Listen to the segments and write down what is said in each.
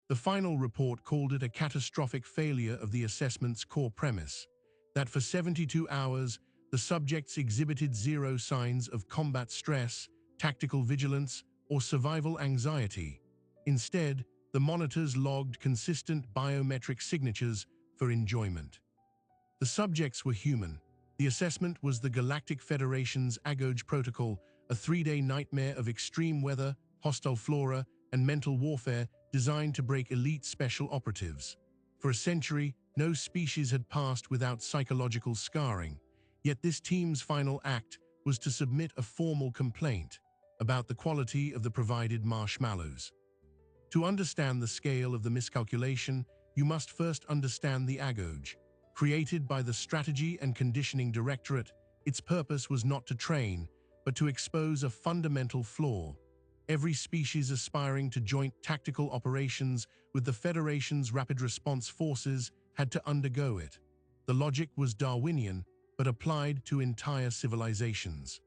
The final report called it a catastrophic failure of the assessment's core premise, that for 72 hours, the subjects exhibited zero signs of combat stress, tactical vigilance, or survival anxiety. Instead, the monitors logged consistent biometric signatures for enjoyment. The subjects were human. The assessment was the Galactic Federation's AGOJ protocol, a 3-day nightmare of extreme weather, hostile flora, and mental warfare designed to break elite special operatives. For a century, no species had passed without psychological scarring, yet this team's final act was to submit a formal complaint about the quality of the provided marshmallows. To understand the scale of the miscalculation, you must first understand the AGOJ. Created by the Strategy and Conditioning Directorate, its purpose was not to train, but to expose a fundamental flaw. Every species aspiring to joint tactical operations with the Federation's Rapid Response Forces had to undergo it. The logic was Darwinian, but applied to entire civilizations.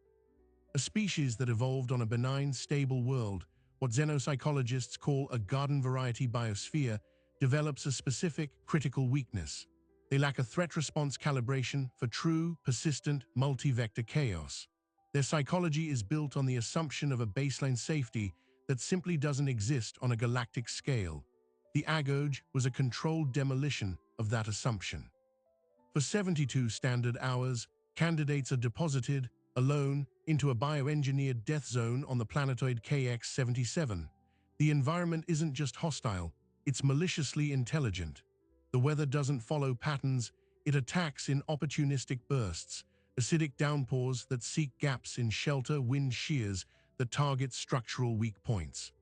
A species that evolved on a benign, stable world, what xenopsychologists call a garden-variety biosphere, develops a specific, critical weakness. They lack a threat response calibration for true, persistent, multi-vector chaos. Their psychology is built on the assumption of a baseline safety that simply doesn't exist on a galactic scale. The AGOJ was a controlled demolition of that assumption. For 72 standard hours, candidates are deposited, alone, into a bioengineered death zone on the planetoid KX-77. The environment isn't just hostile, it's maliciously intelligent. The weather doesn't follow patterns, it attacks in opportunistic bursts, acidic downpours that seek gaps in shelter, wind shears that target structural weak points.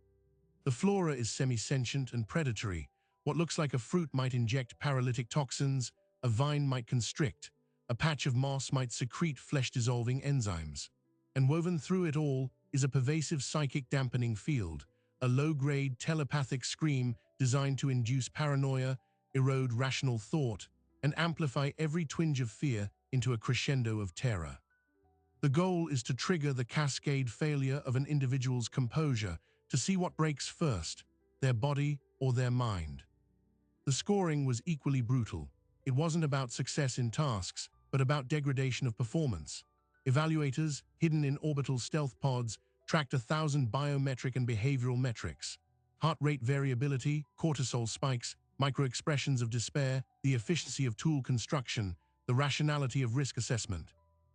The flora is semi-sentient and predatory. What looks like a fruit might inject paralytic toxins, a vine might constrict, a patch of moss might secrete flesh-dissolving enzymes. And woven through it all is a pervasive psychic dampening field, a low-grade telepathic scream designed to induce paranoia, erode rational thought, and amplify every twinge of fear into a crescendo of terror. The goal is to trigger the cascade failure of an individual's composure, to see what breaks first, their body or their mind. The scoring was equally brutal. It wasn't about success in tasks, but about degradation of performance. Evaluators, hidden in orbital stealth pods, tracked 1,000 biometric and behavioral metrics: heart rate variability, cortisol spikes, microexpressions of despair, the efficiency of tool construction, the rationality of risk assessment.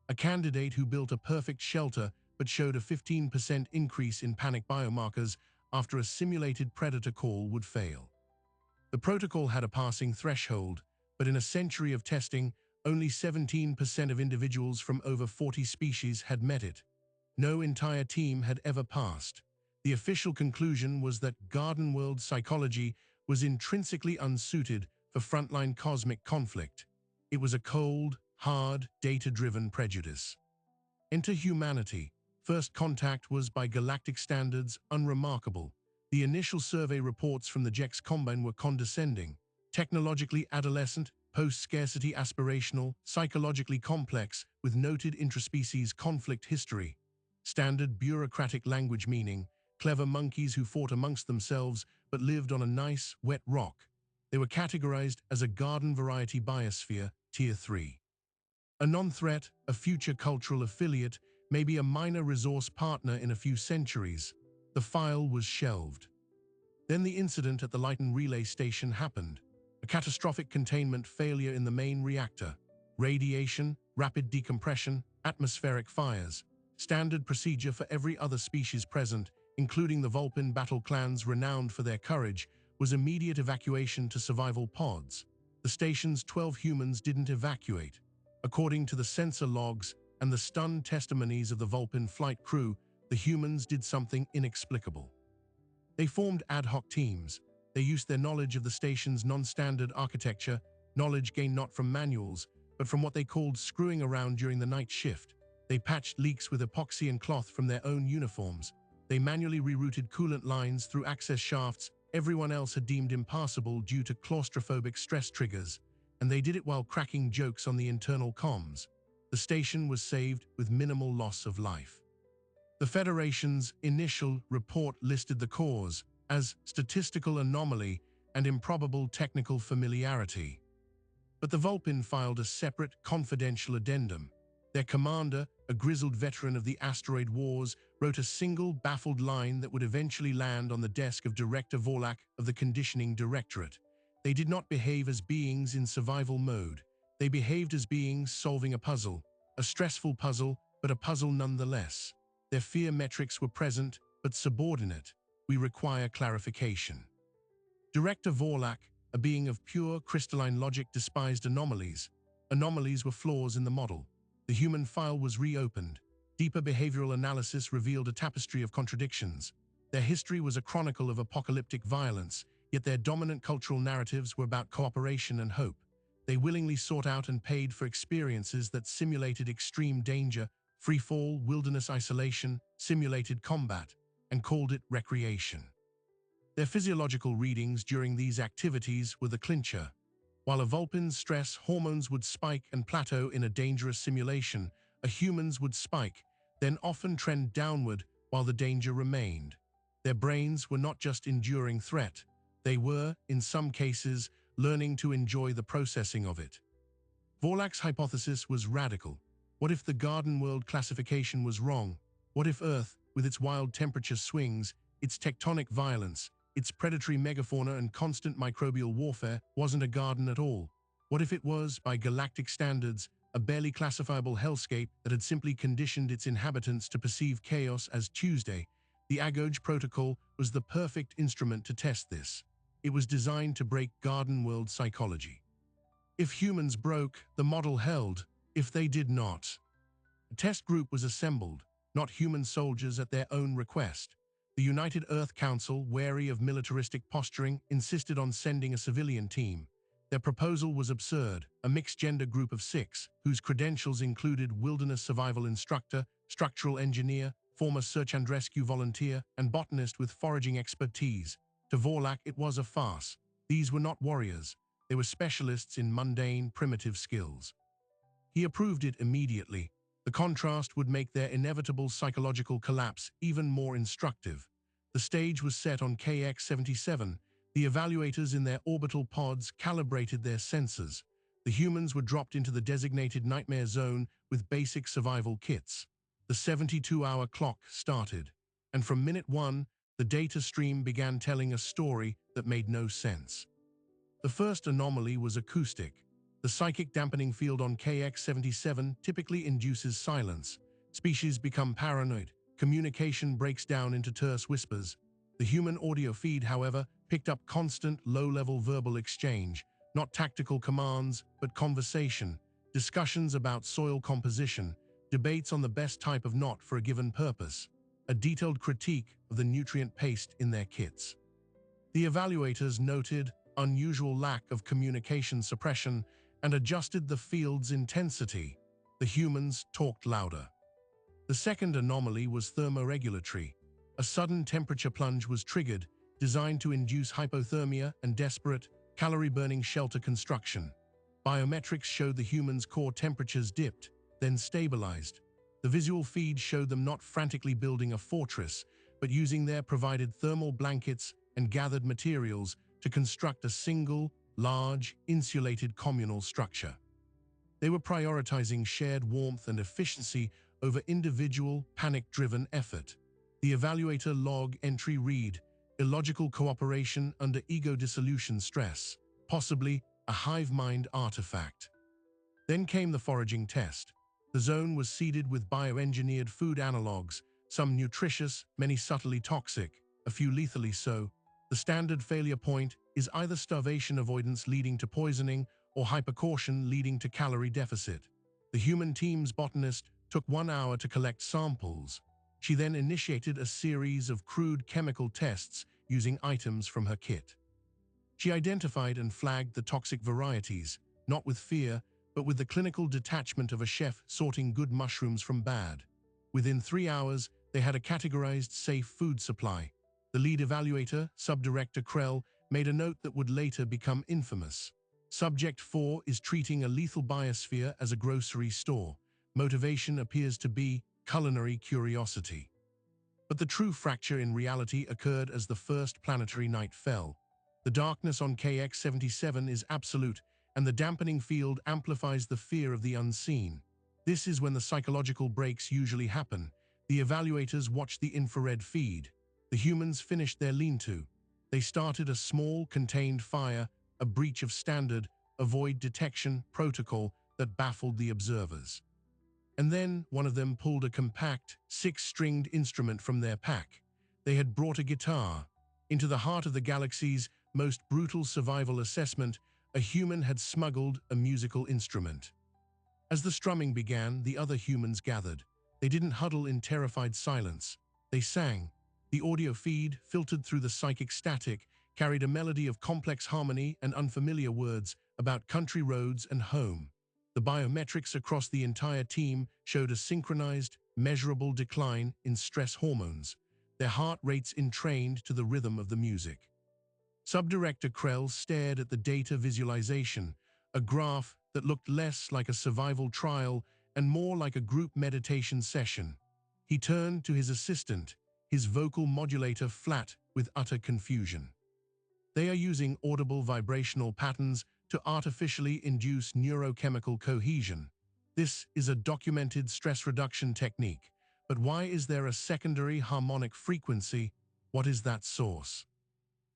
A candidate who built a perfect shelter but showed a 15% increase in panic biomarkers after a simulated predator call would fail. The protocol had a passing threshold, but in a century of testing, only 17% of individuals from over 40 species had met it. No entire team had ever passed. The official conclusion was that garden world psychology was intrinsically unsuited for frontline cosmic conflict. It was a cold, hard, data-driven prejudice. Enter humanity. First contact was, by galactic standards, unremarkable. The initial survey reports from the Jex Combine were condescending, technologically adolescent, post-scarcity aspirational, psychologically complex, with noted intraspecies conflict history. Standard bureaucratic language meaning, clever monkeys who fought amongst themselves but lived on a nice, wet rock. They were categorized as a garden-variety biosphere, Tier 3. A non-threat, a future cultural affiliate, maybe a minor resource partner in a few centuries. The file was shelved. Then the incident at the Lytton Relay Station happened. A catastrophic containment failure in the main reactor. Radiation, rapid decompression, atmospheric fires. Standard procedure for every other species present, including the Vulpin battle clans renowned for their courage, was immediate evacuation to survival pods. The station's 12 humans didn't evacuate. According to the sensor logs and the stunned testimonies of the Vulpin flight crew, the humans did something inexplicable. They formed ad hoc teams. They used their knowledge of the station's non-standard architecture, knowledge gained not from manuals, but from what they called screwing around during the night shift. They patched leaks with epoxy and cloth from their own uniforms. They manually rerouted coolant lines through access shafts everyone else had deemed impassable due to claustrophobic stress triggers, and they did it while cracking jokes on the internal comms. The station was saved with minimal loss of life. The Federation's initial report listed the cause as statistical anomaly and improbable technical familiarity. But the Vulpin filed a separate, confidential addendum. Their commander, a grizzled veteran of the asteroid wars, wrote a single, baffled line that would eventually land on the desk of Director Vorlak of the Conditioning Directorate. They did not behave as beings in survival mode. They behaved as beings solving a stressful puzzle, but a puzzle nonetheless. Their fear metrics were present, but subordinate. We require clarification. Director Vorlak, a being of pure crystalline logic, despised anomalies. Anomalies were flaws in the model. The human file was reopened. Deeper behavioral analysis revealed a tapestry of contradictions. Their history was a chronicle of apocalyptic violence, yet their dominant cultural narratives were about cooperation and hope. They willingly sought out and paid for experiences that simulated extreme danger, free fall, wilderness isolation, simulated combat, and called it recreation. Their physiological readings during these activities were the clincher. While a Vulpin's stress hormones would spike and plateau in a dangerous simulation, a human's would spike, then often trend downward while the danger remained. Their brains were not just enduring threat, they were, in some cases, learning to enjoy the processing of it. Vorlak's hypothesis was radical. What if the garden world classification was wrong? What if Earth, with its wild temperature swings, its tectonic violence, its predatory megafauna and constant microbial warfare, wasn't a garden at all? What if it was, by galactic standards, a barely classifiable hellscape that had simply conditioned its inhabitants to perceive chaos as Tuesday? The Agoj Protocol was the perfect instrument to test this. It was designed to break garden world psychology. If humans broke, the model held. If they did not, a test group was assembled, not human soldiers at their own request. The United Earth Council, wary of militaristic posturing, insisted on sending a civilian team. Their proposal was absurd, a mixed-gender group of 6, whose credentials included wilderness survival instructor, structural engineer, former search and rescue volunteer, and botanist with foraging expertise. To Vorlak, it was a farce. These were not warriors. They were specialists in mundane, primitive skills. He approved it immediately. The contrast would make their inevitable psychological collapse even more instructive. The stage was set on KX-77. The evaluators in their orbital pods calibrated their sensors. The humans were dropped into the designated nightmare zone with basic survival kits. The 72-hour clock started, and from minute 1, the data stream began telling a story that made no sense. The first anomaly was acoustic. The psychic dampening field on KX-77 typically induces silence. Species become paranoid. Communication breaks down into terse whispers. The human audio feed, however, picked up constant, low-level verbal exchange, not tactical commands, but conversation, discussions about soil composition, debates on the best type of knot for a given purpose, a detailed critique of the nutrient paste in their kits. The evaluators noted unusual lack of communication suppression and adjusted the field's intensity. The humans talked louder. The second anomaly was thermoregulatory. A sudden temperature plunge was triggered, designed to induce hypothermia and desperate, calorie-burning shelter construction. Biometrics showed the humans' core temperatures dipped, then stabilized. The visual feed showed them not frantically building a fortress, but using their provided thermal blankets and gathered materials to construct a single, large, insulated communal structure. They were prioritizing shared warmth and efficiency over individual, panic-driven effort. The evaluator log entry read, illogical cooperation under ego dissolution stress, possibly a hive mind artifact. Then came the foraging test. The zone was seeded with bioengineered food analogs, some nutritious, many subtly toxic, a few lethally so. The standard failure point is either starvation avoidance leading to poisoning or hypercaution leading to calorie deficit. The human team's botanist took 1 hour to collect samples. She then initiated a series of crude chemical tests using items from her kit. She identified and flagged the toxic varieties, not with fear, but with the clinical detachment of a chef sorting good mushrooms from bad. Within 3 hours, they had a categorized safe food supply. The lead evaluator, Subdirector Krell, made a note that would later become infamous. Subject 4 is treating a lethal biosphere as a grocery store. Motivation appears to be culinary curiosity. But the true fracture in reality occurred as the first planetary night fell. The darkness on KX-77 is absolute, and the dampening field amplifies the fear of the unseen. This is when the psychological breaks usually happen. The evaluators watched the infrared feed. The humans finished their lean-to. They started a small, contained fire, a breach of standard, avoid detection protocol that baffled the observers. And then one of them pulled a compact, six-stringed instrument from their pack. They had brought a guitar. Into the heart of the galaxy's most brutal survival assessment, a human had smuggled a musical instrument. As the strumming began, the other humans gathered. They didn't huddle in terrified silence. They sang. The audio feed, filtered through the psychic static, carried a melody of complex harmony and unfamiliar words about country roads and home. The biometrics across the entire team showed a synchronized, measurable decline in stress hormones, their heart rates entrained to the rhythm of the music. Subdirector Krell stared at the data visualization, a graph that looked less like a survival trial and more like a group meditation session. He turned to his assistant, his vocal modulator flat with utter confusion. They are using audible vibrational patterns to artificially induce neurochemical cohesion. This is a documented stress reduction technique, but why is there a secondary harmonic frequency? What is that source?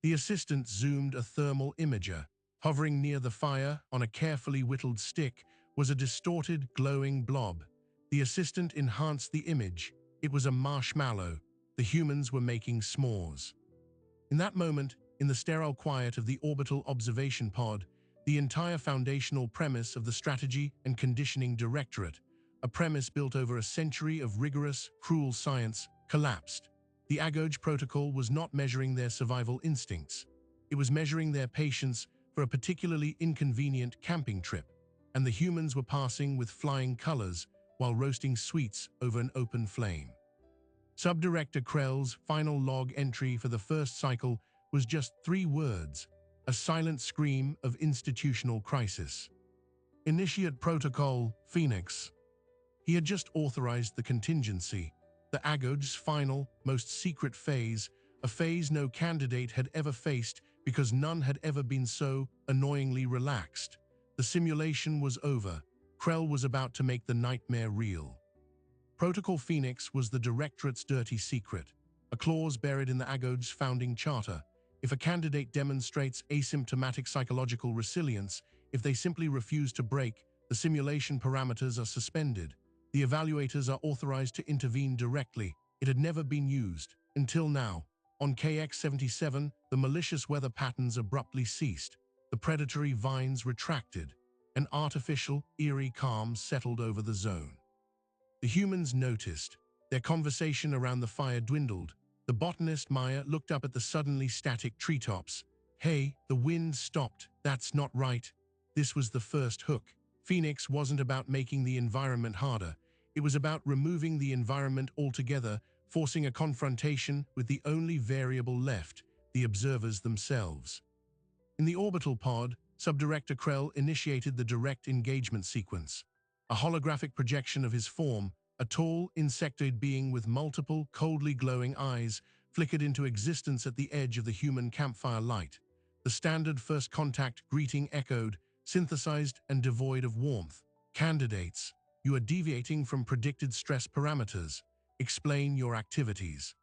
The assistant zoomed a thermal imager. Hovering near the fire on a carefully whittled stick was a distorted, glowing blob. The assistant enhanced the image. It was a marshmallow. The humans were making s'mores. In that moment, in the sterile quiet of the orbital observation pod, the entire foundational premise of the Strategy and Conditioning Directorate, a premise built over a century of rigorous, cruel science, collapsed. The Agoj protocol was not measuring their survival instincts. It was measuring their patience for a particularly inconvenient camping trip, and the humans were passing with flying colors while roasting sweets over an open flame. Subdirector Krell's final log entry for the first cycle was just 3 words, a silent scream of institutional crisis. Initiate Protocol, Phoenix. He had just authorized the contingency, the Agoj's final, most secret phase, a phase no candidate had ever faced because none had ever been so annoyingly relaxed. The simulation was over. Krell was about to make the nightmare real. Protocol Phoenix was the Directorate's dirty secret, a clause buried in the Agoj's founding charter. If a candidate demonstrates asymptomatic psychological resilience, if they simply refuse to break, the simulation parameters are suspended. The evaluators are authorized to intervene directly. It had never been used, until now. On KX-77, the malicious weather patterns abruptly ceased. The predatory vines retracted. An artificial, eerie calm settled over the zone. The humans noticed. Their conversation around the fire dwindled. The botanist Maya looked up at the suddenly static treetops. Hey, the wind stopped. That's not right. This was the first hook. Phoenix wasn't about making the environment harder. It was about removing the environment altogether, forcing a confrontation with the only variable left, the observers themselves. In the orbital pod, Subdirector Krell initiated the direct engagement sequence. A holographic projection of his form, a tall, insectoid being with multiple, coldly glowing eyes, flickered into existence at the edge of the human campfire light. The standard first contact greeting echoed, synthesized and devoid of warmth. Candidates, you are deviating from predicted stress parameters. Explain your activities.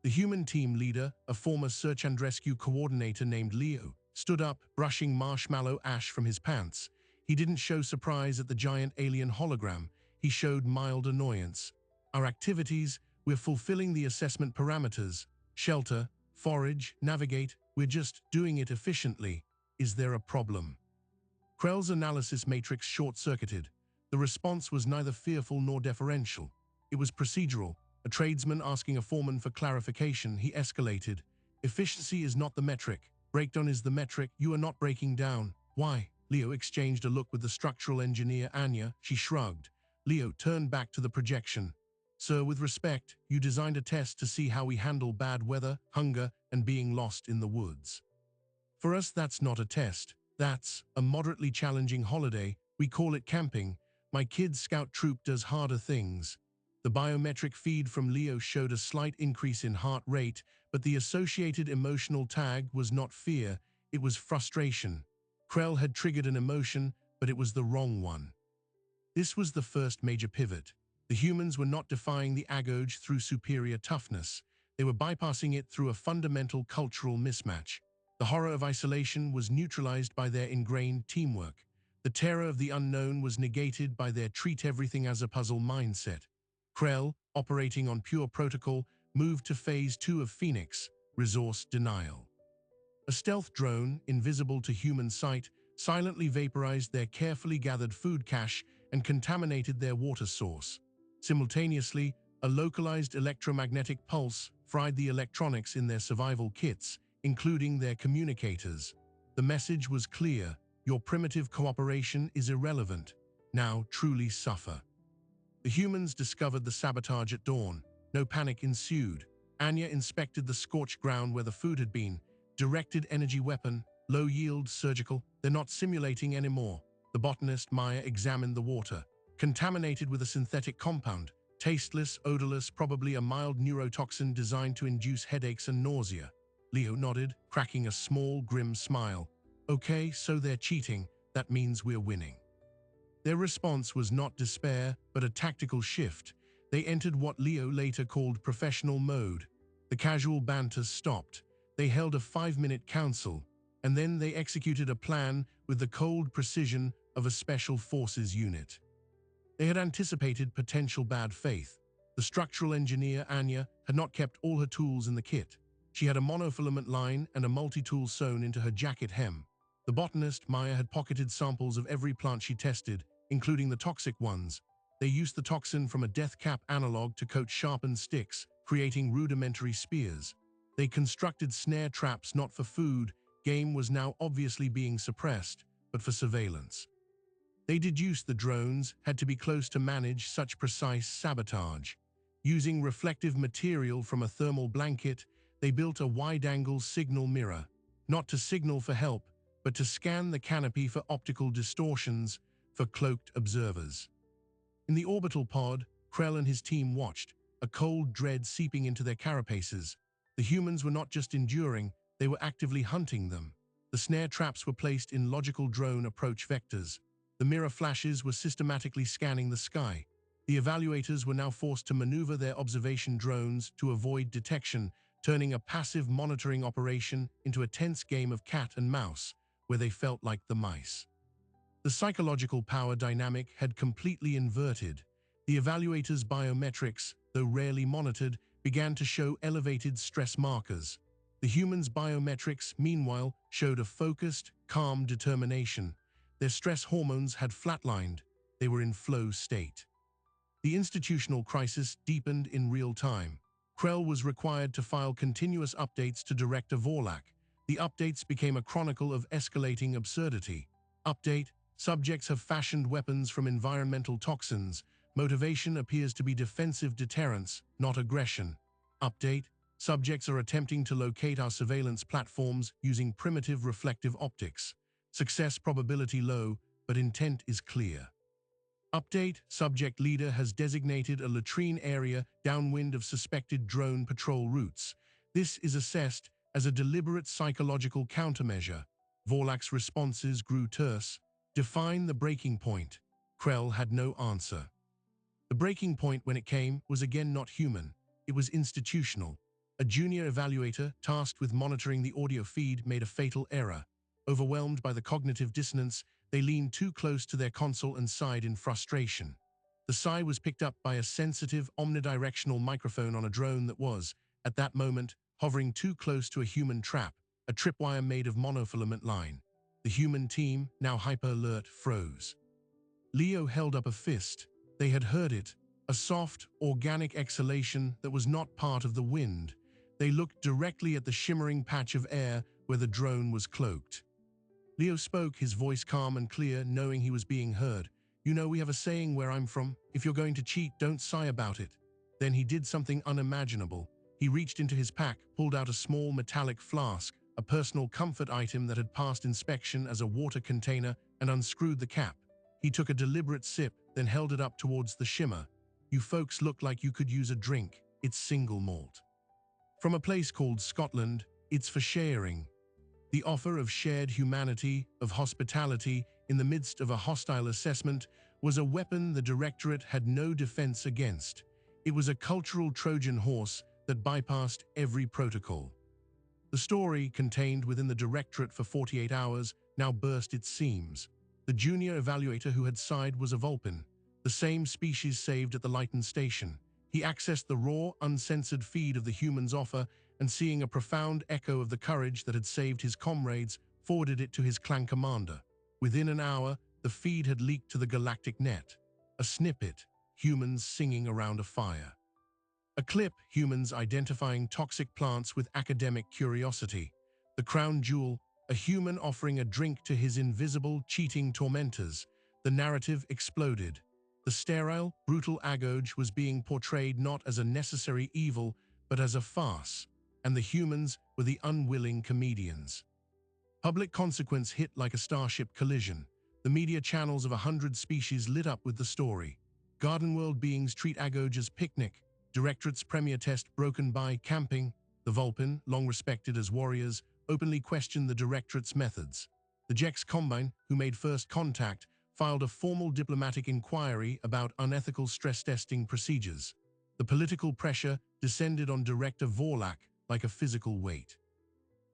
The human team leader, a former search and rescue coordinator named Leo, stood up, brushing marshmallow ash from his pants. He didn't show surprise at the giant alien hologram. He showed mild annoyance. Our activities, we're fulfilling the assessment parameters. Shelter, forage, navigate, we're just doing it efficiently. Is there a problem? Krell's analysis matrix short-circuited. The response was neither fearful nor deferential. It was procedural. A tradesman asking a foreman for clarification, he escalated. Efficiency is not the metric. Breakdown is the metric. You are not breaking down. Why? Leo exchanged a look with the structural engineer Anya. She shrugged. Leo turned back to the projection. Sir, with respect, you designed a test to see how we handle bad weather, hunger, and being lost in the woods. For us, that's not a test. That's a moderately challenging holiday. We call it camping. My kid's scout troop does harder things. The biometric feed from Leo showed a slight increase in heart rate, but the associated emotional tag was not fear, It was frustration. Krell had triggered an emotion, but it was the wrong one. This was the first major pivot. The humans were not defying the Agoge through superior toughness. They were bypassing it through a fundamental cultural mismatch. The horror of isolation was neutralized by their ingrained teamwork. The terror of the unknown was negated by their treat-everything-as-a-puzzle mindset. Krell, operating on pure protocol, moved to Phase 2 of Phoenix, resource denial. A stealth drone, invisible to human sight, silently vaporized their carefully gathered food cache and contaminated their water source. Simultaneously, a localized electromagnetic pulse fried the electronics in their survival kits, including their communicators. The message was clear: your primitive cooperation is irrelevant. Now truly suffer. The humans discovered the sabotage at dawn. No panic ensued. Anya inspected the scorched ground where the food had been. Directed energy weapon, low yield, surgical. They're not simulating anymore. The botanist Maya examined the water. Contaminated with a synthetic compound. Tasteless, odorless, probably a mild neurotoxin designed to induce headaches and nausea. Leo nodded, cracking a small, grim smile. Okay, so they're cheating. That means we're winning. Their response was not despair, but a tactical shift. They entered what Leo later called professional mode. The casual banter stopped. They held a 5-minute council, and then they executed a plan with the cold precision of a special forces unit. They had anticipated potential bad faith. The structural engineer, Anya, had not kept all her tools in the kit. She had a monofilament line and a multi-tool sewn into her jacket hem. The botanist, Maya, had pocketed samples of every plant she tested, including the toxic ones. They used the toxin from a death cap analog to coat sharpened sticks, creating rudimentary spears. They constructed snare traps not for food. Game was now obviously being suppressed, but for surveillance. They deduced the drones had to be close to manage such precise sabotage. Using reflective material from a thermal blanket, they built a wide-angle signal mirror, not to signal for help, but to scan the canopy for optical distortions for cloaked observers. In the orbital pod, Krell and his team watched, a cold dread seeping into their carapaces. The humans were not just enduring, they were actively hunting them. The snare traps were placed in logical drone approach vectors. The mirror flashes were systematically scanning the sky. The evaluators were now forced to maneuver their observation drones to avoid detection, turning a passive monitoring operation into a tense game of cat and mouse, where they felt like the mice. The psychological power dynamic had completely inverted. The evaluators' biometrics, though rarely monitored, began to show elevated stress markers. The humans' biometrics, meanwhile, showed a focused, calm determination. Their stress hormones had flatlined. They were in flow state. The institutional crisis deepened in real time. Krell was required to file continuous updates to Director Vorlak. The updates became a chronicle of escalating absurdity. Update: subjects have fashioned weapons from environmental toxins. Motivation appears to be defensive deterrence, not aggression. Update: subjects are attempting to locate our surveillance platforms using primitive reflective optics. Success probability low, but intent is clear. Update: subject leader has designated a latrine area downwind of suspected drone patrol routes. This is assessed as a deliberate psychological countermeasure. Vorlak's responses grew terse. Define the breaking point. Krell had no answer. The breaking point, when it came, was again not human. It was institutional. A junior evaluator, tasked with monitoring the audio feed, made a fatal error. Overwhelmed by the cognitive dissonance, they leaned too close to their console and sighed in frustration. The sigh was picked up by a sensitive, omnidirectional microphone on a drone that was, at that moment, hovering too close to a human trap, a tripwire made of monofilament line. The human team, now hyper-alert, froze. Leo held up a fist. They had heard it, a soft, organic exhalation that was not part of the wind. They looked directly at the shimmering patch of air where the drone was cloaked. Leo spoke, his voice calm and clear, knowing he was being heard. You know, we have a saying where I'm from: if you're going to cheat, don't sigh about it. Then he did something unimaginable. He reached into his pack, pulled out a small metallic flask, a personal comfort item that had passed inspection as a water container, and unscrewed the cap. He took a deliberate sip, then held it up towards the shimmer. You folks look like you could use a drink. It's single malt. From a place called Scotland, it's for sharing. The offer of shared humanity, of hospitality, in the midst of a hostile assessment, was a weapon the Directorate had no defense against. It was a cultural Trojan horse that bypassed every protocol. The story, contained within the Directorate for 48 hours, now burst its seams. The junior evaluator who had sighed was a Vulpin, the same species saved at the Lytton station. He accessed the raw, uncensored feed of the human's offer and, seeing a profound echo of the courage that had saved his comrades, forwarded it to his clan commander. Within an hour, the feed had leaked to the galactic net. A snippet, humans singing around a fire. A clip, humans identifying toxic plants with academic curiosity. The crown jewel, a human offering a drink to his invisible, cheating tormentors. The narrative exploded. The sterile, brutal Agoge was being portrayed not as a necessary evil, but as a farce, and the humans were the unwilling comedians. Public consequence hit like a starship collision. The media channels of 100 species lit up with the story. Garden world beings treat Agoge as picnic. Directorate's premier test broken by camping. The Vulpin, long respected as warriors, openly questioned the Directorate's methods. The Jex Combine, who made first contact, filed a formal diplomatic inquiry about unethical stress testing procedures. The political pressure descended on Director Vorlak like a physical weight.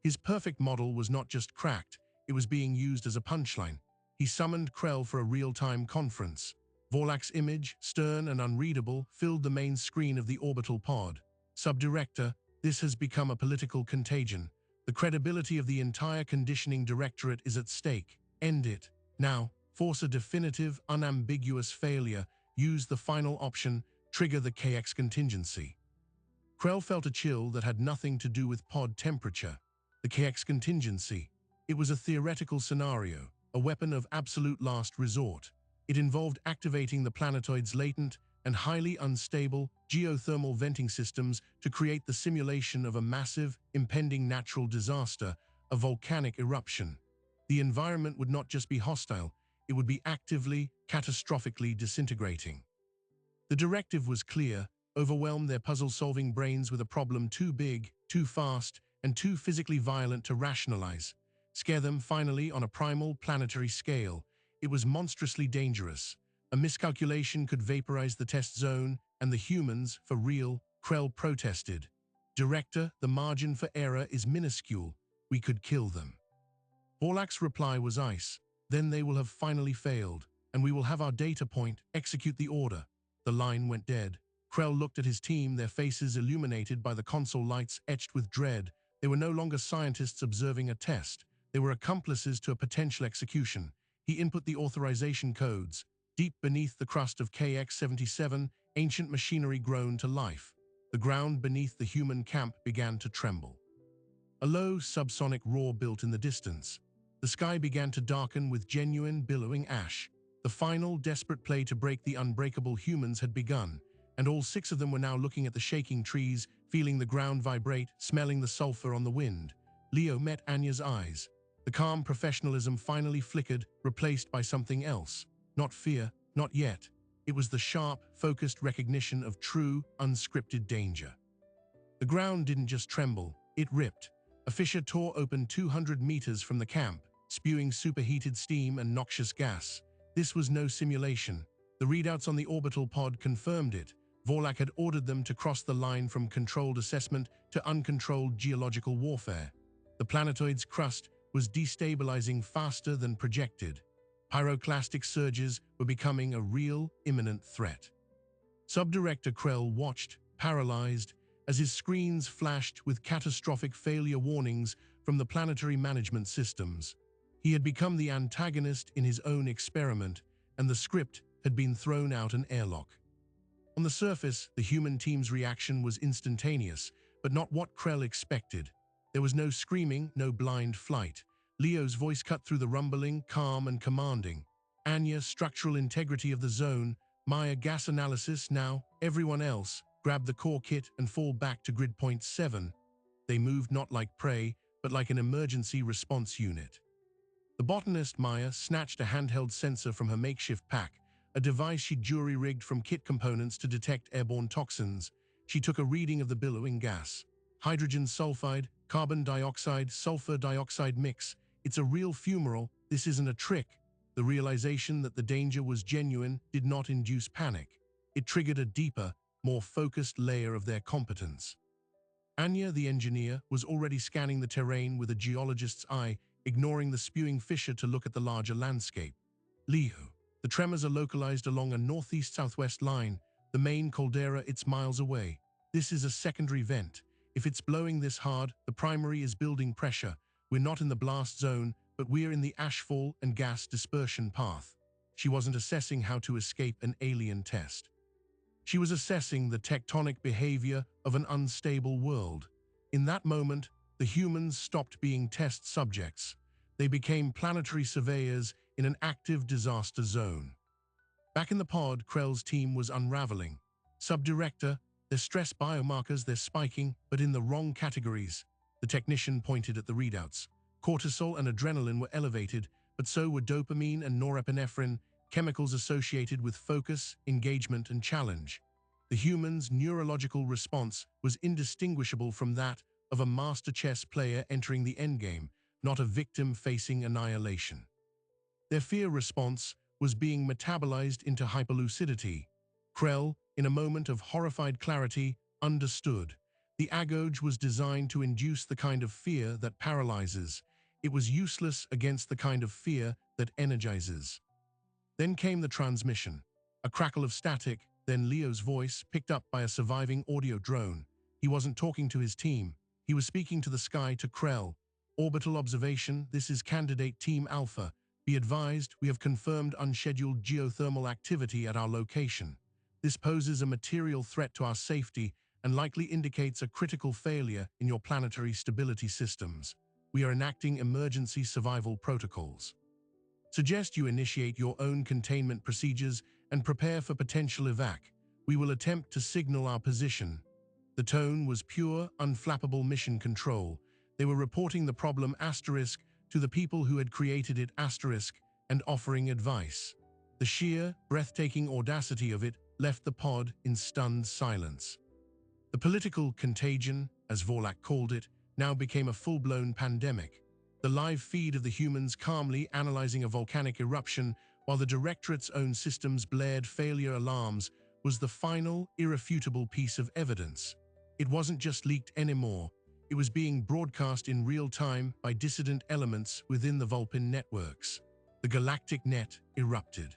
His perfect model was not just cracked, it was being used as a punchline. He summoned Krell for a real-time conference. Vorlak's image, stern and unreadable, filled the main screen of the orbital pod. Subdirector, this has become a political contagion. The credibility of the entire conditioning directorate is at stake. End it. Now, force a definitive, unambiguous failure. Use the final option. Trigger the KX contingency. Krell felt a chill that had nothing to do with pod temperature. The KX contingency. It was a theoretical scenario, a weapon of absolute last resort. It involved activating the planetoid's latent and highly unstable geothermal venting systems to create the simulation of a massive, impending natural disaster, a volcanic eruption. The environment would not just be hostile, it would be actively, catastrophically disintegrating. The directive was clear: overwhelm their puzzle-solving brains with a problem too big, too fast, and too physically violent to rationalize. Scare them finally on a primal planetary scale. It was monstrously dangerous. A miscalculation could vaporize the test zone, and the humans, for real, Krell protested. Director, the margin for error is minuscule. We could kill them. Vorlak's reply was ice. Then they will have finally failed, and we will have our data point. Execute the order. The line went dead. Krell looked at his team, their faces illuminated by the console lights etched with dread. They were no longer scientists observing a test. They were accomplices to a potential execution. He input the authorization codes. Deep beneath the crust of KX-77, ancient machinery groaned to life. The ground beneath the human camp began to tremble. A low, subsonic roar built in the distance. The sky began to darken with genuine, billowing ash. The final, desperate play to break the unbreakable humans had begun, and all 6 of them were now looking at the shaking trees, feeling the ground vibrate, smelling the sulfur on the wind. Leo met Anya's eyes. The calm professionalism finally flickered, replaced by something else. Not fear, not yet. It was the sharp, focused recognition of true, unscripted danger. The ground didn't just tremble, it ripped. A fissure tore open 200 meters from the camp, spewing superheated steam and noxious gas. This was no simulation. The readouts on the orbital pod confirmed it. Vorlak had ordered them to cross the line from controlled assessment to uncontrolled geological warfare. The planetoid's crust was destabilizing faster than projected. Pyroclastic surges were becoming a real, imminent threat. Subdirector Krell watched, paralyzed, as his screens flashed with catastrophic failure warnings from the planetary management systems. He had become the antagonist in his own experiment, and the script had been thrown out an airlock. On the surface, the human team's reaction was instantaneous, but not what Krell expected. There was no screaming, no blind flight. Leo's voice cut through the rumbling, calm and commanding. Anya, structural integrity of the zone. Maya, gas analysis. Now, everyone else, grab the core kit and fall back to grid point 7. They moved not like prey, but like an emergency response unit. The botanist, Maya, snatched a handheld sensor from her makeshift pack, a device she jury-rigged from kit components to detect airborne toxins. She took a reading of the billowing gas. hydrogen sulfide, carbon dioxide, sulfur dioxide mix. It's a real fumarole. This isn't a trick. The realization that the danger was genuine did not induce panic. It triggered a deeper, more focused layer of their competence. Anya, the engineer, was already scanning the terrain with a geologist's eye, ignoring the spewing fissure to look at the larger landscape. Leo. The tremors are localized along a northeast-southwest line. The main caldera it's miles away. This is a secondary vent. If it's blowing this hard, the primary is building pressure. We're not in the blast zone, but we're in the ashfall and gas dispersion path. She wasn't assessing how to escape an alien test. She was assessing the tectonic behavior of an unstable world. In that moment, the humans stopped being test subjects. They became planetary surveyors in an active disaster zone. Back in the pod, Krell's team was unraveling. Subdirector, their stress biomarkers, they're spiking, but in the wrong categories. The technician pointed at the readouts. Cortisol and adrenaline were elevated, but so were dopamine and norepinephrine, chemicals associated with focus, engagement, and challenge. The human's neurological response was indistinguishable from that of a master chess player entering the endgame, not a victim facing annihilation. Their fear response was being metabolized into hyperlucidity. Krell, in a moment of horrified clarity, understood. The agoge was designed to induce the kind of fear that paralyzes. It was useless against the kind of fear that energizes. Then came the transmission. A crackle of static, then Leo's voice, picked up by a surviving audio drone. He wasn't talking to his team. He was speaking to the sky, to Krell. Orbital observation, this is Candidate Team Alpha. Be advised, we have confirmed unscheduled geothermal activity at our location. This poses a material threat to our safety and likely indicates a critical failure in your planetary stability systems. We are enacting emergency survival protocols. Suggest you initiate your own containment procedures and prepare for potential evac. We will attempt to signal our position. The tone was pure, unflappable mission control. They were reporting the problem asterisk to the people who had created it asterisk and offering advice. The sheer, breathtaking audacity of it left the pod in stunned silence. The political contagion, as Vorlak called it, now became a full-blown pandemic. The live feed of the humans calmly analyzing a volcanic eruption while the Directorate's own systems blared failure alarms was the final, irrefutable piece of evidence. It wasn't just leaked anymore. It was being broadcast in real time by dissident elements within the Vulpin networks. The galactic net erupted.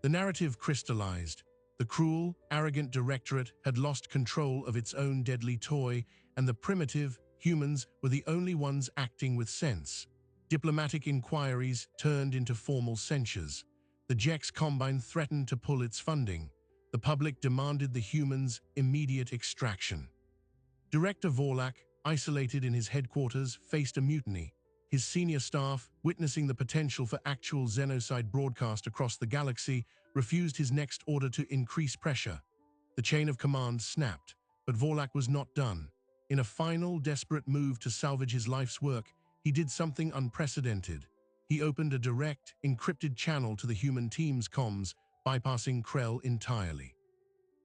The narrative crystallized. The cruel, arrogant Directorate had lost control of its own deadly toy, and the primitive, humans were the only ones acting with sense. Diplomatic inquiries turned into formal censures. The Jex Combine threatened to pull its funding. The public demanded the humans' immediate extraction. Director Vorlak, isolated in his headquarters, faced a mutiny. His senior staff, witnessing the potential for actual xenocide broadcast across the galaxy, refused his next order to increase pressure. The chain of command snapped, but Vorlak was not done. In a final, desperate move to salvage his life's work, he did something unprecedented. He opened a direct, encrypted channel to the human team's comms, bypassing Krell entirely.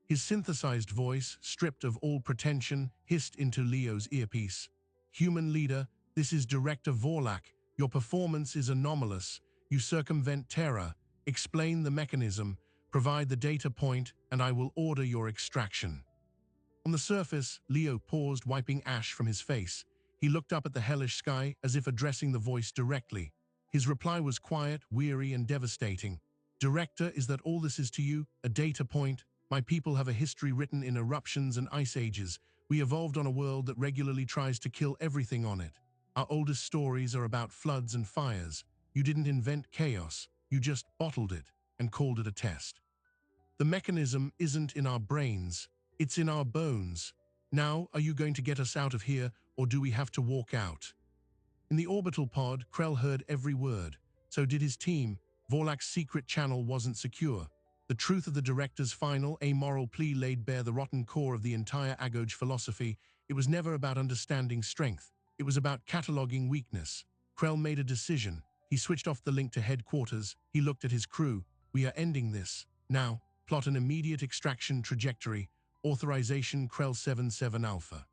His synthesized voice, stripped of all pretension, hissed into Leo's earpiece. "Human leader, this is Director Vorlak. Your performance is anomalous. You circumvent Terra. Explain the mechanism, provide the data point, and I will order your extraction." On the surface, Leo paused, wiping ash from his face. He looked up at the hellish sky as if addressing the voice directly. His reply was quiet, weary, and devastating. "Director, is that all this is to you? A data point? My people have a history written in eruptions and ice ages. We evolved on a world that regularly tries to kill everything on it. Our oldest stories are about floods and fires. You didn't invent chaos. You just bottled it and called it a test. The mechanism isn't in our brains. It's in our bones. Now, are you going to get us out of here, or do we have to walk out?" In the orbital pod, Krell heard every word. So did his team. Vorlak's secret channel wasn't secure. The truth of the Director's final, amoral plea laid bare the rotten core of the entire Agoge philosophy. It was never about understanding strength. It was about cataloging weakness. Krell made a decision. He switched off the link to headquarters. He looked at his crew. "We are ending this. Now, plot an immediate extraction trajectory. Authorization Krell 77 Alpha."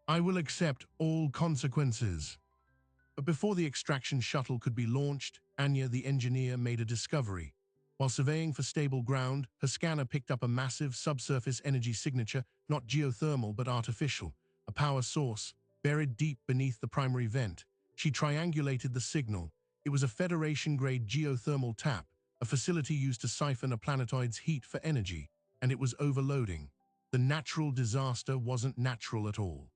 I will accept all consequences. But before the extraction shuttle could be launched, Anya, the engineer, made a discovery. While surveying for stable ground, her scanner picked up a massive subsurface energy signature, not geothermal but artificial, a power source, buried deep beneath the primary vent. She triangulated the signal. It was a Federation-grade geothermal tap, a facility used to siphon a planetoid's heat for energy, and it was overloading. The natural disaster wasn't natural at all.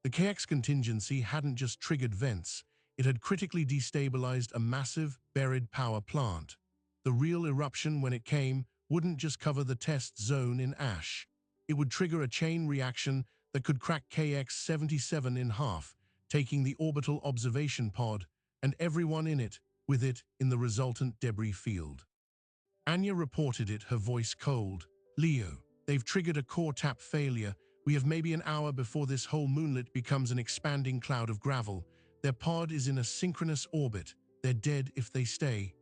The KX contingency hadn't just triggered vents, it had critically destabilized a massive, buried power plant. The real eruption, when it came, wouldn't just cover the test zone in ash. It would trigger a chain reaction that could crack KX-77 in half, taking the orbital observation pod and everyone in it, with it, in the resultant debris field. Anya reported it, her voice cold. Leo, they've triggered a core tap failure. We have maybe an hour before this whole moonlet becomes an expanding cloud of gravel. Their pod is in a synchronous orbit. They're dead if they stay.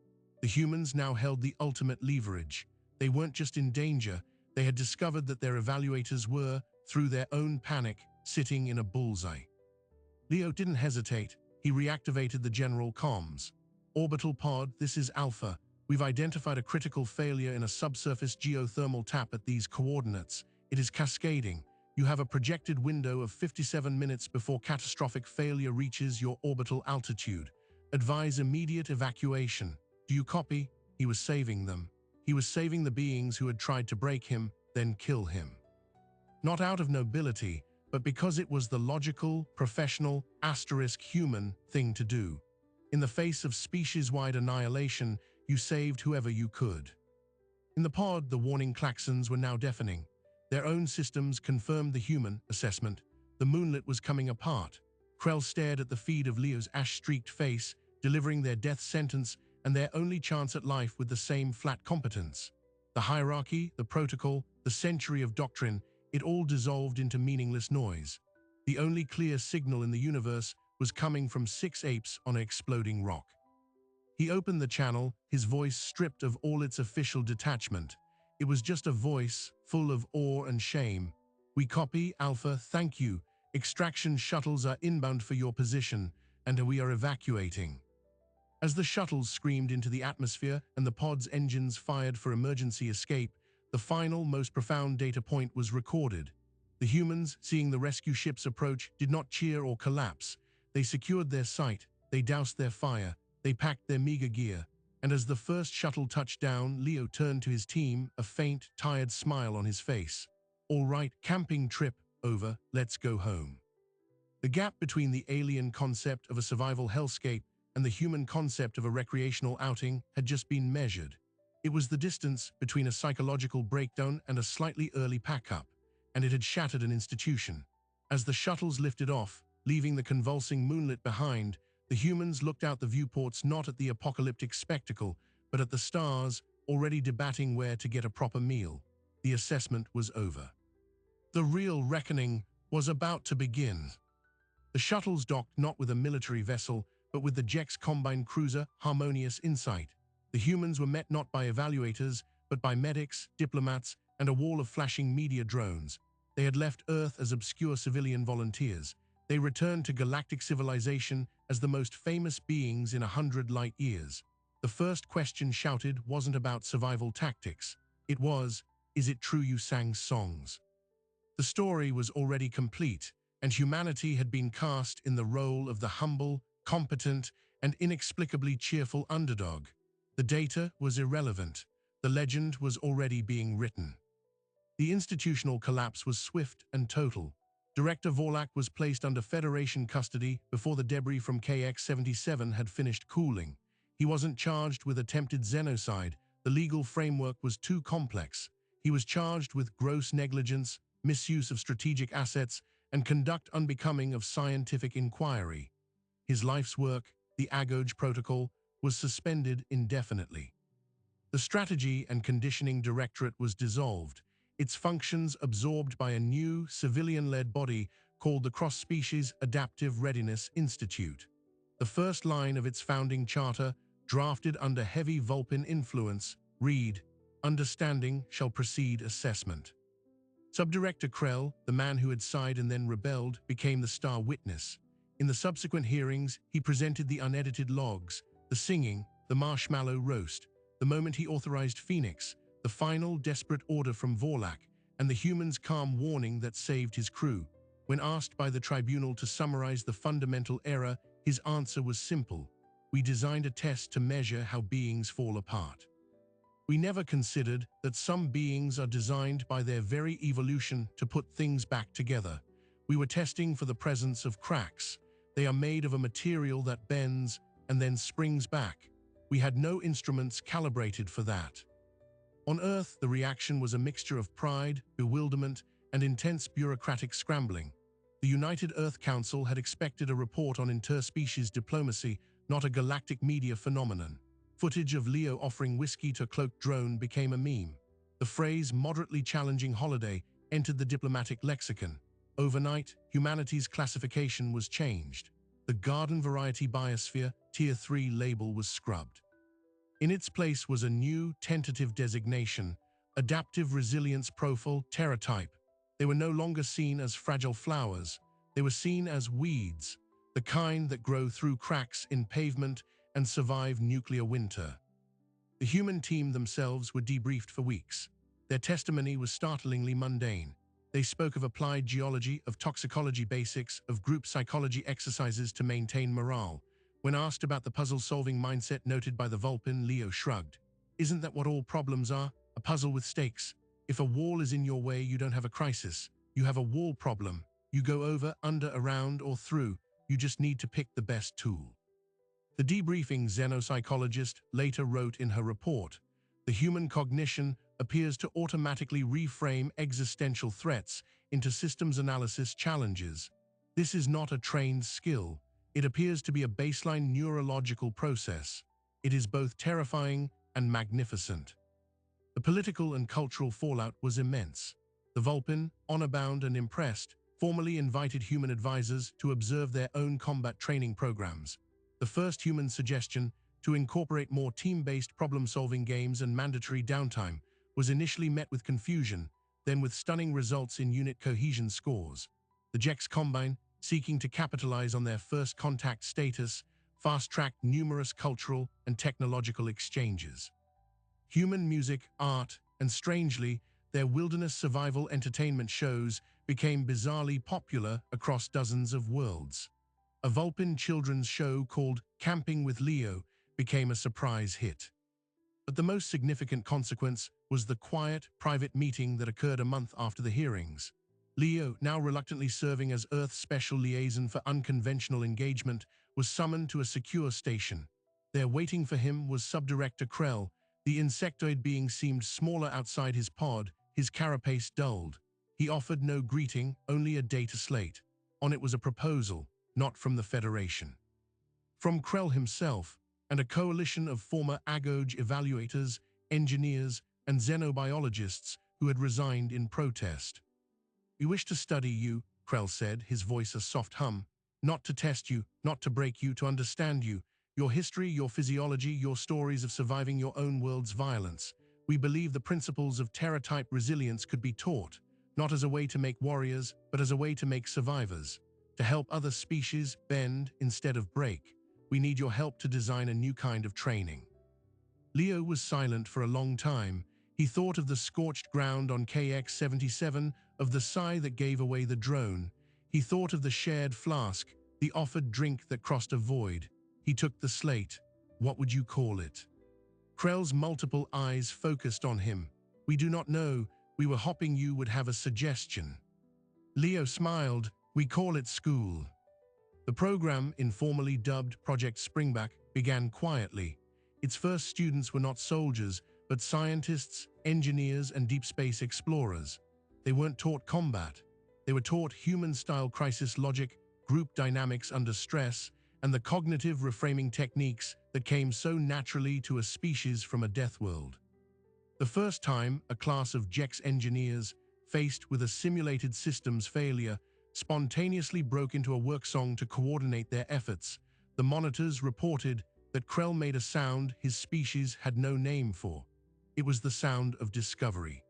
The humans now held the ultimate leverage. They weren't just in danger, they had discovered that their evaluators were, through their own panic, sitting in a bullseye. Leo didn't hesitate. He reactivated the general comms. Orbital pod, this is Alpha. We've identified a critical failure in a subsurface geothermal tap at these coordinates. It is cascading. You have a projected window of 57 minutes before catastrophic failure reaches your orbital altitude. Advise immediate evacuation. Do you copy? He was saving them. He was saving the beings who had tried to break him, then kill him. Not out of nobility, but because it was the logical, professional, human thing to do. In the face of species-wide annihilation, you saved whoever you could. In the pod, the warning klaxons were now deafening. Their own systems confirmed the human assessment. The moonlet was coming apart. Krell stared at the feed of Leo's ash-streaked face, delivering their death sentence and their only chance at life with the same flat competence. The hierarchy, the protocol, the century of doctrine, it all dissolved into meaningless noise. The only clear signal in the universe was coming from 6 apes on an exploding rock. He opened the channel, his voice stripped of all its official detachment. It was just a voice, full of awe and shame. We copy, Alpha, thank you. Extraction shuttles are inbound for your position, and we are evacuating. As the shuttles screamed into the atmosphere and the pod's engines fired for emergency escape, the final, most profound data point was recorded. The humans, seeing the rescue ships approach, did not cheer or collapse. They secured their sight, they doused their fire, they packed their meager gear, and as the first shuttle touched down, Leo turned to his team, a faint, tired smile on his face. All right, camping trip over, let's go home. The gap between the alien concept of a survival hellscape and the human concept of a recreational outing had just been measured. It was the distance between a psychological breakdown and a slightly early pack-up, and it had shattered an institution. As the shuttles lifted off, leaving the convulsing moonlit behind, the humans looked out the viewports not at the apocalyptic spectacle, but at the stars, already debating where to get a proper meal. The assessment was over. The real reckoning was about to begin. The shuttles docked not with a military vessel, but with the Jex Combine cruiser Harmonious Insight. The humans were met not by evaluators, but by medics, diplomats, and a wall of flashing media drones. They had left Earth as obscure civilian volunteers. They returned to galactic civilization as the most famous beings in 100 light years. The first question shouted wasn't about survival tactics. It was, is it true you sang songs? The story was already complete, and humanity had been cast in the role of the humble, competent, and inexplicably cheerful underdog. The data was irrelevant. The legend was already being written. The institutional collapse was swift and total. Director Vorlak was placed under Federation custody before the debris from KX-77 had finished cooling. He wasn't charged with attempted xenocide. The legal framework was too complex. He was charged with gross negligence, misuse of strategic assets, and conduct unbecoming of scientific inquiry. His life's work, the Agoj Protocol, was suspended indefinitely. The Strategy and Conditioning Directorate was dissolved, its functions absorbed by a new, civilian-led body called the Cross-Species Adaptive Readiness Institute. The first line of its founding charter, drafted under heavy Vulpin influence, read, "Understanding shall precede assessment." Subdirector Krell, the man who had sighed and then rebelled, became the star witness. In the subsequent hearings, he presented the unedited logs, the singing, the marshmallow roast, the moment he authorized Phoenix, the final desperate order from Vorlak, and the human's calm warning that saved his crew. When asked by the tribunal to summarize the fundamental error, his answer was simple. We designed a test to measure how beings fall apart. We never considered that some beings are designed by their very evolution to put things back together. We were testing for the presence of cracks. They are made of a material that bends and then springs back. We had no instruments calibrated for that. On Earth, the reaction was a mixture of pride, bewilderment, and intense bureaucratic scrambling. The United Earth Council had expected a report on interspecies diplomacy, not a galactic media phenomenon. Footage of Leo offering whiskey to a cloaked drone became a meme. The phrase "moderately challenging holiday" entered the diplomatic lexicon. Overnight, humanity's classification was changed. The garden variety biosphere Tier 3 label was scrubbed. In its place was a new, tentative designation, Adaptive Resilience Profile Terratype. They were no longer seen as fragile flowers. They were seen as weeds, the kind that grow through cracks in pavement and survive nuclear winter. The human team themselves were debriefed for weeks. Their testimony was startlingly mundane. They spoke of applied geology, of toxicology basics, of group psychology exercises to maintain morale. When asked about the puzzle-solving mindset noted by the Vulpin, Leo shrugged. Isn't that what all problems are? A puzzle with stakes. If a wall is in your way, you don't have a crisis. You have a wall problem. You go over, under, around, or through. You just need to pick the best tool. The debriefing xenopsychologist later wrote in her report, the human cognition appears to automatically reframe existential threats into systems analysis challenges. This is not a trained skill. It appears to be a baseline neurological process. It is both terrifying and magnificent. The political and cultural fallout was immense. The Vulpin, honor-bound and impressed, formally invited human advisors to observe their own combat training programs. The first human suggestion, to incorporate more team-based problem-solving games and mandatory downtime, was initially met with confusion, then with stunning results in unit cohesion scores. The Jex Combine, seeking to capitalize on their first contact status, fast-tracked numerous cultural and technological exchanges. Human music, art, and strangely, their wilderness survival entertainment shows became bizarrely popular across dozens of worlds. A Vulpin children's show called Camping with Leo became a surprise hit. But the most significant consequence was the quiet, private meeting that occurred a month after the hearings. Leo, now reluctantly serving as Earth's special liaison for unconventional engagement, was summoned to a secure station. There waiting for him was Subdirector Krell. The insectoid being seemed smaller outside his pod, his carapace dulled. He offered no greeting, only a data slate. On it was a proposal, not from the Federation. From Krell himself, and a coalition of former AGOG evaluators, engineers, and xenobiologists who had resigned in protest. We wish to study you, Krell said, his voice a soft hum, not to test you, not to break you, to understand you, your history, your physiology, your stories of surviving your own world's violence. We believe the principles of Terra-type resilience could be taught, not as a way to make warriors, but as a way to make survivors, to help other species bend instead of break. We need your help to design a new kind of training. Leo was silent for a long time. He thought of the scorched ground on KX-77, of the sigh that gave away the drone. He thought of the shared flask, the offered drink that crossed a void. He took the slate. What would you call it? Krell's multiple eyes focused on him. We do not know. We were hoping you would have a suggestion. Leo smiled. We call it school. The program, informally dubbed Project Springback, began quietly. Its first students were not soldiers, but scientists, engineers, and deep space explorers. They weren't taught combat. They were taught human-style crisis logic, group dynamics under stress, and the cognitive reframing techniques that came so naturally to a species from a death world. The first time a class of Jex engineers, faced with a simulated systems failure, spontaneously broke into a work song to coordinate their efforts, the monitors reported that Krell made a sound his species had no name for. It was the sound of discovery.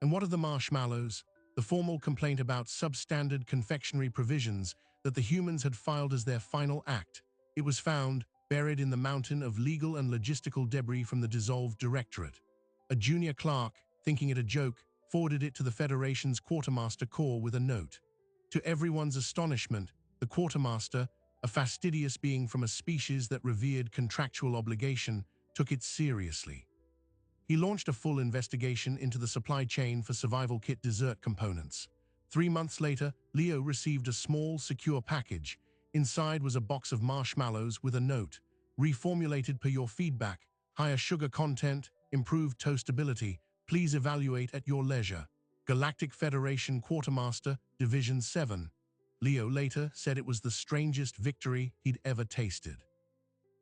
And what of the marshmallows? the formal complaint about substandard confectionery provisions that the humans had filed as their final act. It was found, buried in the mountain of legal and logistical debris from the dissolved directorate. A junior clerk, thinking it a joke, forwarded it to the Federation's Quartermaster Corps with a note. To everyone's astonishment, the Quartermaster, a fastidious being from a species that revered contractual obligation, took it seriously. He launched a full investigation into the supply chain for survival kit dessert components. 3 months later, Leo received a small, secure package. Inside was a box of marshmallows with a note: reformulated per your feedback, higher sugar content, improved toastability. Please evaluate at your leisure. Galactic Federation Quartermaster, Division 7. Leo later said it was the strangest victory he'd ever tasted.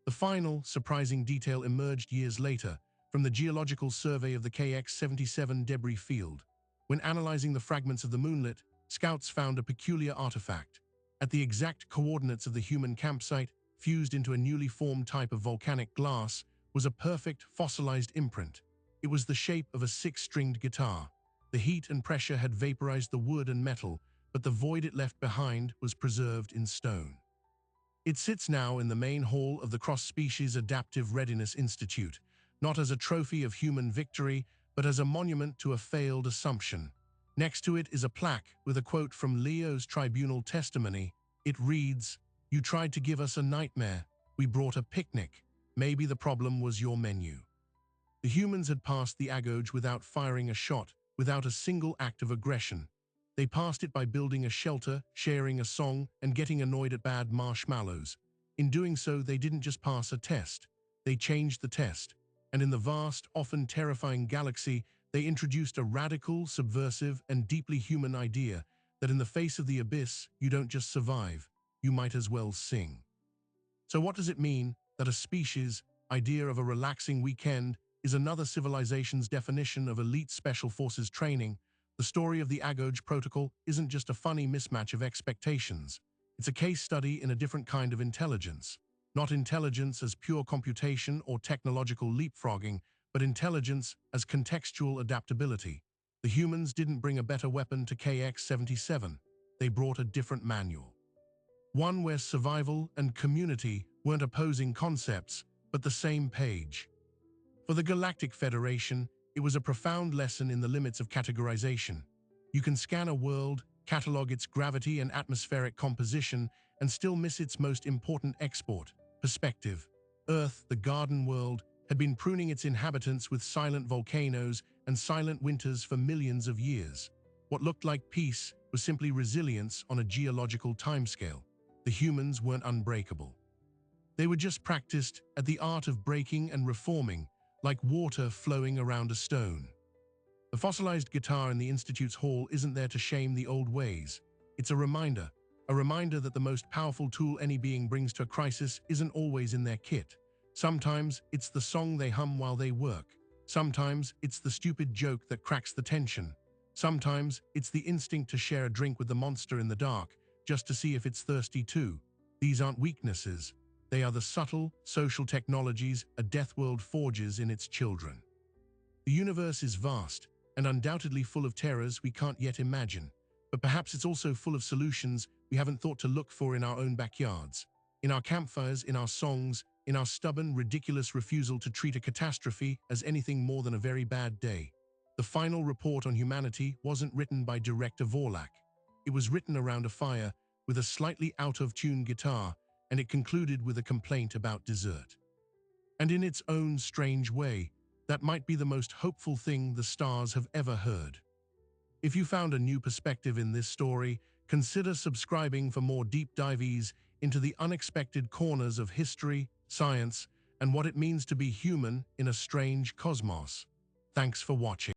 The final, surprising detail emerged years later from the geological survey of the KX-77 debris field. When analyzing the fragments of the moonlet, scouts found a peculiar artifact. At the exact coordinates of the human campsite, fused into a newly formed type of volcanic glass, was a perfect fossilized imprint. It was the shape of a 6-stringed guitar. The heat and pressure had vaporized the wood and metal, but the void it left behind was preserved in stone. It sits now in the main hall of the Cross-Species Adaptive Readiness Institute, not as a trophy of human victory, but as a monument to a failed assumption. Next to it is a plaque with a quote from Leo's tribunal testimony. It reads, "You tried to give us a nightmare. We brought a picnic. Maybe the problem was your menu." The humans had passed the Agoj without firing a shot, without a single act of aggression. They passed it by building a shelter, sharing a song, and getting annoyed at bad marshmallows. In doing so, they didn't just pass a test. They changed the test. And in the vast, often terrifying galaxy, they introduced a radical, subversive, and deeply human idea that in the face of the abyss, you don't just survive, you might as well sing. So what does it mean that a species' idea of a relaxing weekend is another civilization's definition of elite special forces training? The story of the Agoj Protocol isn't just a funny mismatch of expectations. It's a case study in a different kind of intelligence. Not intelligence as pure computation or technological leapfrogging, but intelligence as contextual adaptability. The humans didn't bring a better weapon to KX-77. They brought a different manual. One where survival and community weren't opposing concepts, but the same page. For the Galactic Federation, it was a profound lesson in the limits of categorization. You can scan a world, catalog its gravity and atmospheric composition, and still miss its most important export: perspective. Earth, the garden world, had been pruning its inhabitants with silent volcanoes and silent winters for millions of years. What looked like peace was simply resilience on a geological timescale. The humans weren't unbreakable. They were just practiced at the art of breaking and reforming, like water flowing around a stone. The fossilized guitar in the Institute's hall isn't there to shame the old ways. It's a reminder that the most powerful tool any being brings to a crisis isn't always in their kit. Sometimes it's the song they hum while they work. Sometimes it's the stupid joke that cracks the tension. Sometimes it's the instinct to share a drink with the monster in the dark, just to see if it's thirsty too. These aren't weaknesses. They are the subtle, social technologies a death world forges in its children. The universe is vast, and undoubtedly full of terrors we can't yet imagine. But perhaps it's also full of solutions we haven't thought to look for in our own backyards. In our campfires, in our songs, in our stubborn, ridiculous refusal to treat a catastrophe as anything more than a very bad day. The final report on humanity wasn't written by Director Vorlak. It was written around a fire with a slightly out-of-tune guitar, and it concluded with a complaint about dessert. And in its own strange way, that might be the most hopeful thing the stars have ever heard. If you found a new perspective in this story, consider subscribing for more deep dives into the unexpected corners of history, science, and what it means to be human in a strange cosmos. Thanks for watching.